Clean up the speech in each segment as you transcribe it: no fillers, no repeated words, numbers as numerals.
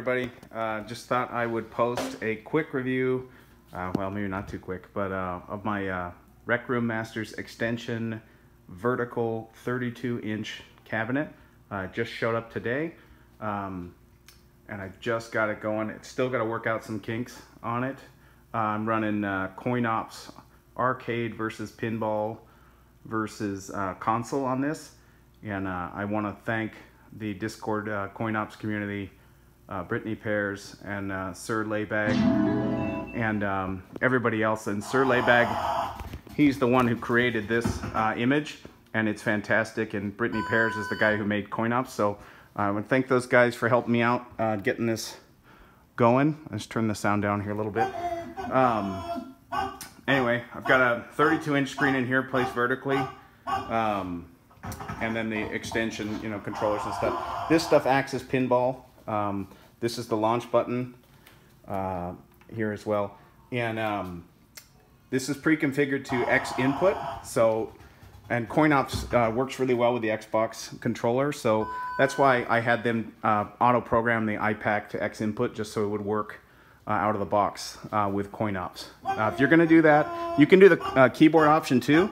everybody. Just thought I would post a quick review, well maybe not too quick, but of my Recroom Masters Xtension vertical 32-inch cabinet. Just showed up today, and I just got it going. It's still got to work out some kinks on it. I'm running CoinOps arcade versus pinball versus console on this, and I want to thank the Discord CoinOps community, Brittany Pears and Sir Laybag, and everybody else. And Sir Laybag, he's the one who created this image, and it's fantastic. And Brittany Pears is the guy who made CoinOps. So I want to thank those guys for helping me out getting this going. Let's turn the sound down here a little bit. Anyway, I've got a 32-inch screen in here placed vertically. And then the Xtension, you know, controllers and stuff. This stuff acts as pinball. This is the launch button here as well. And this is pre-configured to X input. So, and CoinOps works really well with the Xbox controller. So that's why I had them auto-program the iPack to X input, just so it would work out of the box with CoinOps. If you're going to do that, you can do the keyboard option too.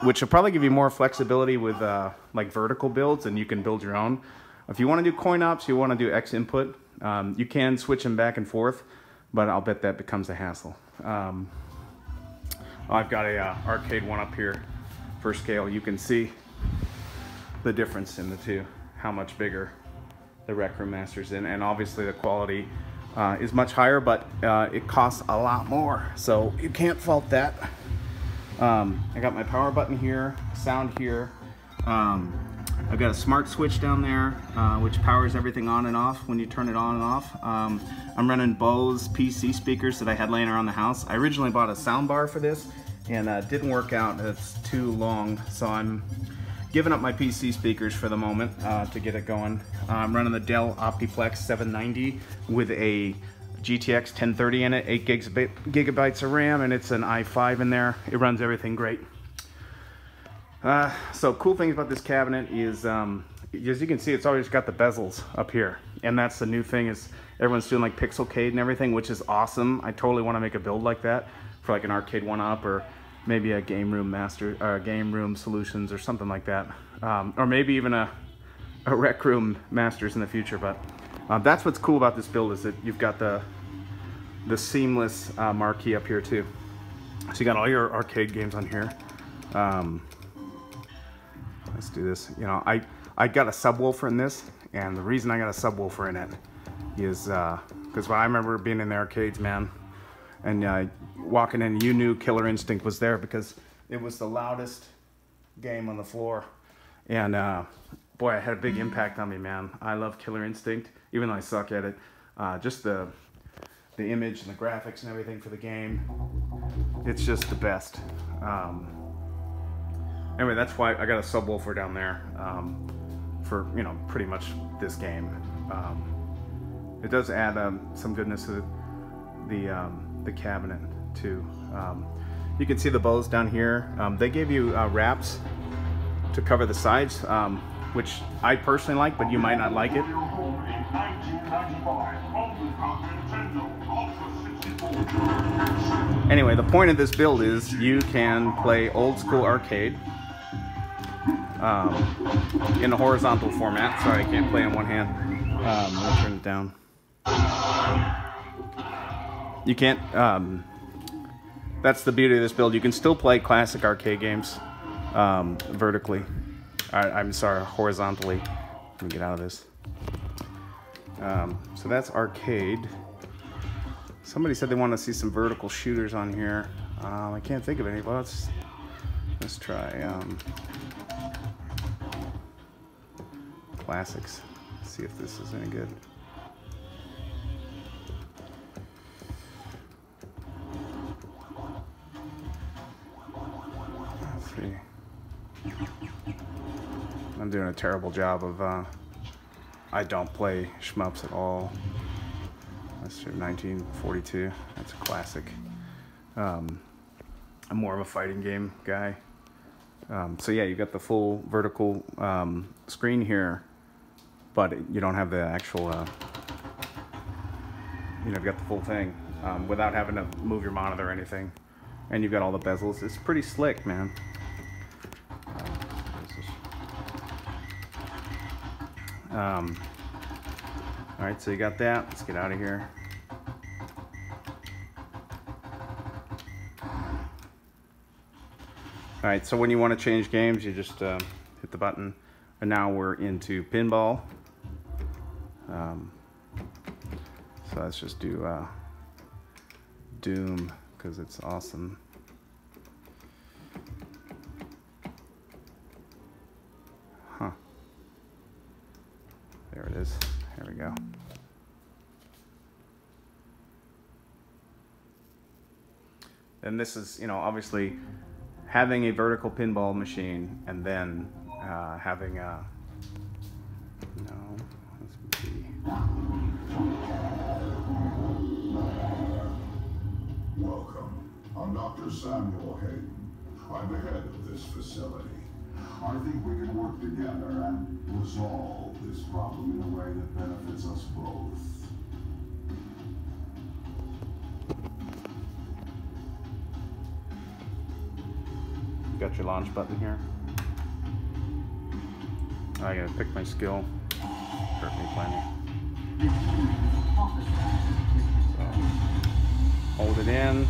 Which will probably give you more flexibility with like vertical builds, and you can build your own. If you want to do CoinOps, you want to do X input, you can switch them back and forth, but I'll bet that becomes a hassle. I've got a arcade one up here for scale. You can see the difference in the two, how much bigger the Recroom Masters is, and obviously the quality is much higher, but it costs a lot more, so you can't fault that. I got my power button here, sound here. I've got a smart switch down there, which powers everything on and off when you turn it on and off. I'm running Bose PC speakers that I had laying around the house. I originally bought a sound bar for this, and it didn't work out. It's too long, so I'm giving up my PC speakers for the moment to get it going. I'm running the Dell Optiplex 790 with a GTX 1030 in it, 8 gigabytes of RAM, and it's an i5 in there. It runs everything great. So cool things about this cabinet is, as you can see, it's always got the bezels up here, and that's the new thing. Is everyone's doing like pixelcade and everything, which is awesome. I totally want to make a build like that for like an arcade one-up, or maybe a game room master, or game room solutions, or something like that, or maybe even a rec room masters in the future. But that's what's cool about this build, is that you've got the seamless marquee up here too. So you got all your arcade games on here. Let's do this. You know, I got a subwoofer in this, and the reason I got a subwoofer in it is because I remember being in the arcades, man, and walking in, you knew Killer Instinct was there because it was the loudest game on the floor. And boy, it had a big impact on me, man. I love Killer Instinct, even though I suck at it. Just the image and the graphics and everything for the game, it's just the best. Anyway, that's why I got a subwoofer down there for, you know, pretty much this game. It does add some goodness to the cabinet too. You can see the Bose down here. They gave you wraps to cover the sides, which I personally like, but you might not like it. Anyway, the point of this build is you can play old school arcade in a horizontal format. Sorry, I can't play on one hand. I'll turn it down. You can't, that's the beauty of this build. You can still play classic arcade games vertically. I'm sorry, horizontally. Let me get out of this. So that's arcade. Somebody said they want to see some vertical shooters on here. I can't think of any, but let's try classics. See if this is any good. Let's see. I'm doing a terrible job of, I don't play shmups at all. That's 1942. That's a classic. I'm more of a fighting game guy. So yeah, you got the full vertical screen here, but you don't have the actual you know, you've got the full thing without having to move your monitor or anything. And you've got all the bezels. It's pretty slick, man. Alright, so you got that. Let's get out of here. Alright, so when you want to change games, you just hit the button. And now we're into Pinball. So let's just do Doom, because it's awesome. Huh. There it is. There we go. And this is, you know, obviously having a vertical pinball machine and then having a, no, let's see. Welcome. I'm Dr. Samuel Hayden. I'm the head of this facility. I think we can work together and resolve this problem in a way that benefits us both. Got your launch button here. I gotta pick my skill. Hurt me plenty. So, hold it in,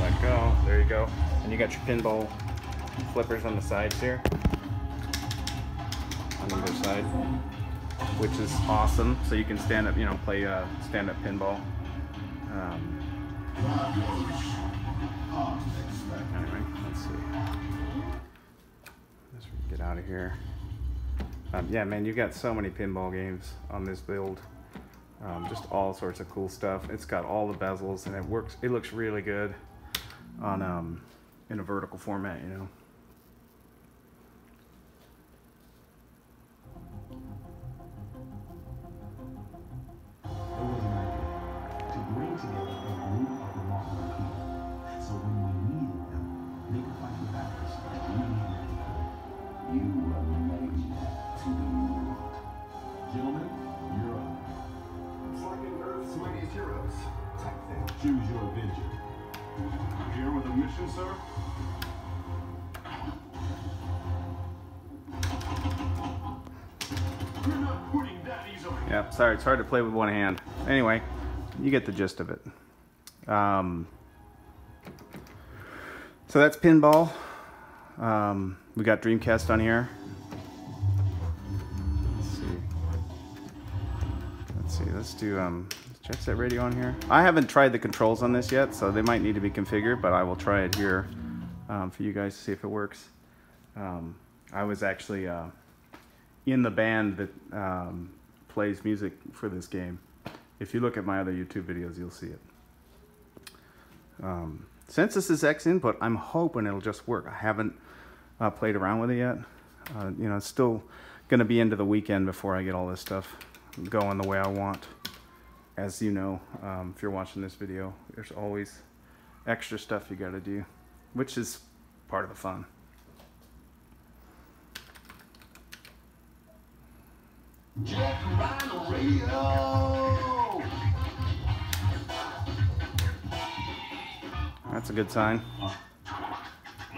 let go, there you go. And you got your pinball flippers on the sides here. On either side. Which is awesome. So you can stand up, you know, play stand-up pinball. Anyway, let's see. Let's get out of here. Yeah, man, you got so many pinball games on this build. Just all sorts of cool stuff. It's got all the bezels and it works. It looks really good on in a vertical format, you know. Choose your adventure. Here with a mission, sir? You're not putting that easily. Yeah, sorry, it's hard to play with one hand. Anyway, you get the gist of it. So that's Pinball. We got Dreamcast on here. Let's see, let's do Jet Set Radio on here. I haven't tried the controls on this yet, so they might need to be configured, but I will try it here for you guys to see if it works. I was actually in the band that plays music for this game. If you look at my other YouTube videos, you'll see it. Since this is X input, I'm hoping it'll just work. I haven't played around with it yet. You know, it's still going to be into the weekend before I get all this stuff going the way I want. As you know, if you're watching this video, there's always extra stuff you got to do, which is part of the fun. Jack Rhino Radio! That's a good sign.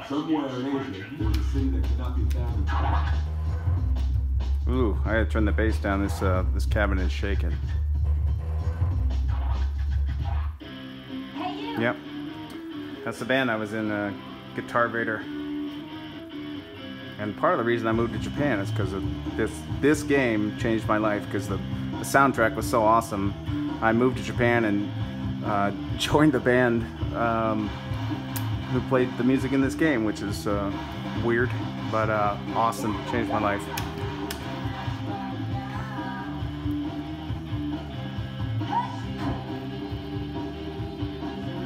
Somewhere in Asia, there's a city that cannot be found. Ooh, I gotta turn the bass down. This cabinet is shaking. Yep, that's the band I was in, Guitar Vader. And part of the reason I moved to Japan is because of this game changed my life, because the soundtrack was so awesome. I moved to Japan and joined the band who played the music in this game, which is weird, but awesome. Changed my life.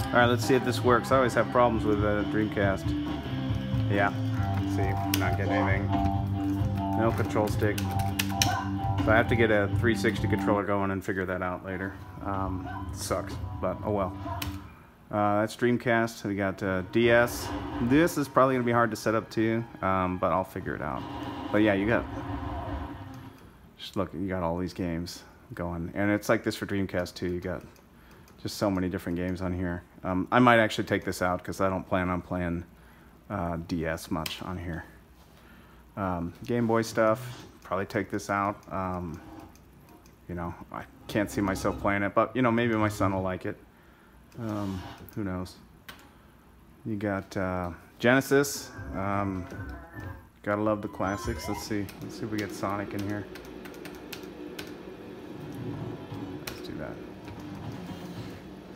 Alright, let's see if this works. I always have problems with Dreamcast. Yeah, let's see, not getting anything. No control stick. So I have to get a 360 controller going and figure that out later. Sucks, but oh well. That's Dreamcast. We got DS. This is probably going to be hard to set up too, but I'll figure it out. But yeah, you got... Just look, you got all these games going. And it's like this for Dreamcast too. You got Just so many different games on here. I might actually take this out because I don't plan on playing DS much on here. Game Boy stuff, probably take this out. You know, I can't see myself playing it, but you know, maybe my son will like it. Who knows? You got Genesis. Gotta love the classics. Let's see if we get Sonic in here. Let's do that.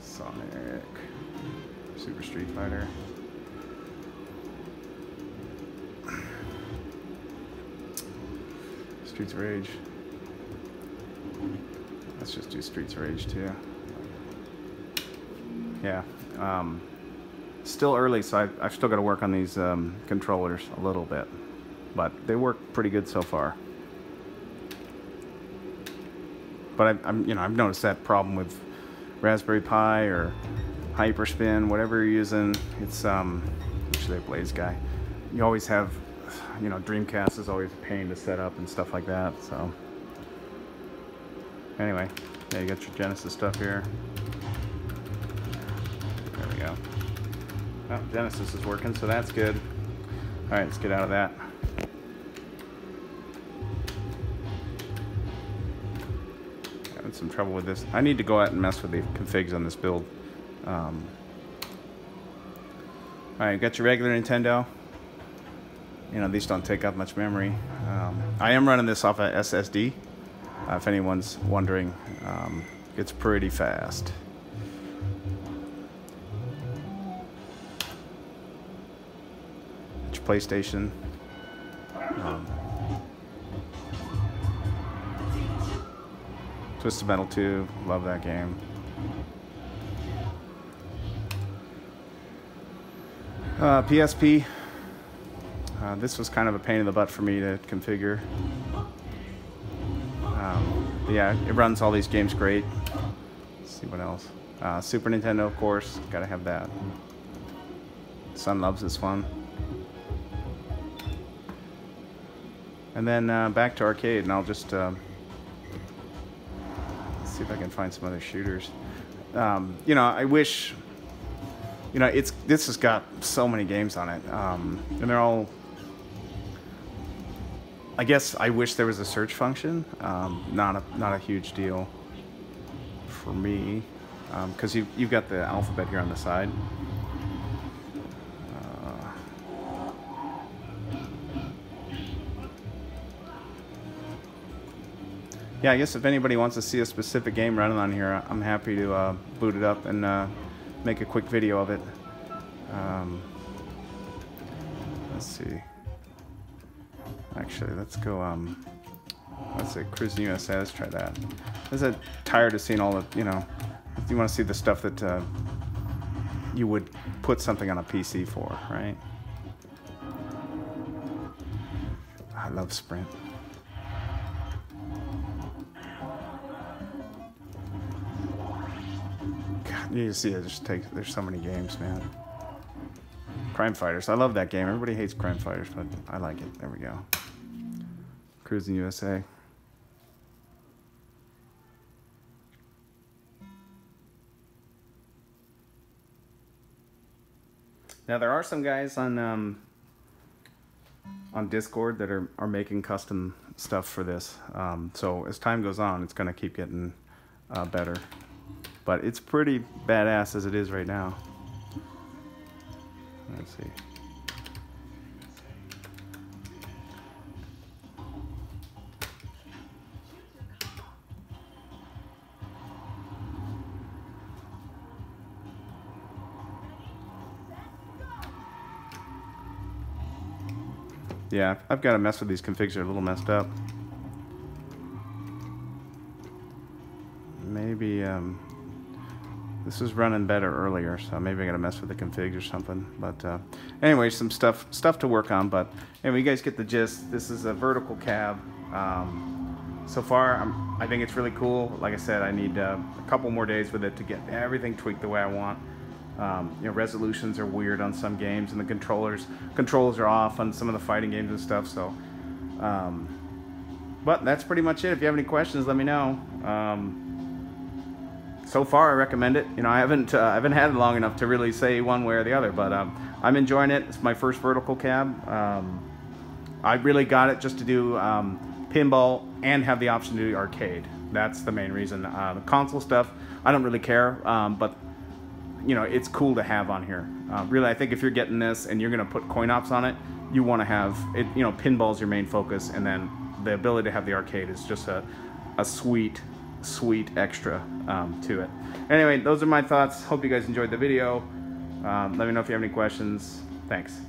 Sonic, Super Street Fighter. Streets of Rage. Let's just do Streets of Rage too. Yeah. Still early, so I've still got to work on these controllers a little bit, but they work pretty good so far. But I've noticed that problem with Raspberry Pi or Hyperspin, whatever you're using. It's actually a Blaze guy. You always have, you know, Dreamcast is always a pain to set up and stuff like that. So anyway, yeah, you got your Genesis stuff here. There we go. Oh, Genesis is working, so that's good. All right, let's get out of that. Having some trouble with this. I need to go out and mess with the configs on this build. All right, you got your regular Nintendo. You know, these don't take up much memory. I am running this off a SSD. If anyone's wondering, it's pretty fast. It's your PlayStation. Twisted Metal 2, love that game. PSP. This was kind of a pain in the butt for me to configure. Yeah, it runs all these games great. Let's see what else. Super Nintendo, of course, gotta have that. Son loves this one. And then back to arcade, and I'll just let's see if I can find some other shooters. You know, I wish. You know, this has got so many games on it, and they're all. I guess I wish there was a search function. Not a huge deal for me, because you've got the alphabet here on the side. Yeah, I guess if anybody wants to see a specific game running on here, I'm happy to boot it up and make a quick video of it. Let's see. Actually, let's go, let's say Cruising USA, let's try that. I'm tired of seeing all the, you know, you want to see the stuff that you would put something on a PC for, right? I love Sprint. God, you see it just takes, there's so many games, man. Crime Fighters, I love that game. Everybody hates Crime Fighters, but I like it. There we go. Cruising USA. Now there are some guys on Discord that are making custom stuff for this. So as time goes on, it's going to keep getting better. But it's pretty badass as it is right now. Let's see. Yeah, I've got to mess with these configs. They're a little messed up. Maybe this was running better earlier, so maybe I got to mess with the configs or something. But anyway, some stuff to work on. But anyway, you guys get the gist. This is a vertical cab. So far, I think it's really cool. Like I said, I need a couple more days with it to get everything tweaked the way I want. You know, resolutions are weird on some games, and the controls are off on some of the fighting games and stuff. So, but that's pretty much it. If you have any questions, let me know. so far I recommend it. You know, I haven't had it long enough to really say one way or the other, but I'm enjoying it. It's my first vertical cab. I really got it just to do pinball and have the option to do arcade. That's the main reason. The console stuff, I don't really care, but you know, it's cool to have on here. Really, I think if you're getting this and you're gonna put CoinOps on it, you want to have it. You know, pinball's your main focus, and then the ability to have the arcade is just a sweet extra to it. Anyway, those are my thoughts. Hope you guys enjoyed the video. Let me know if you have any questions. Thanks.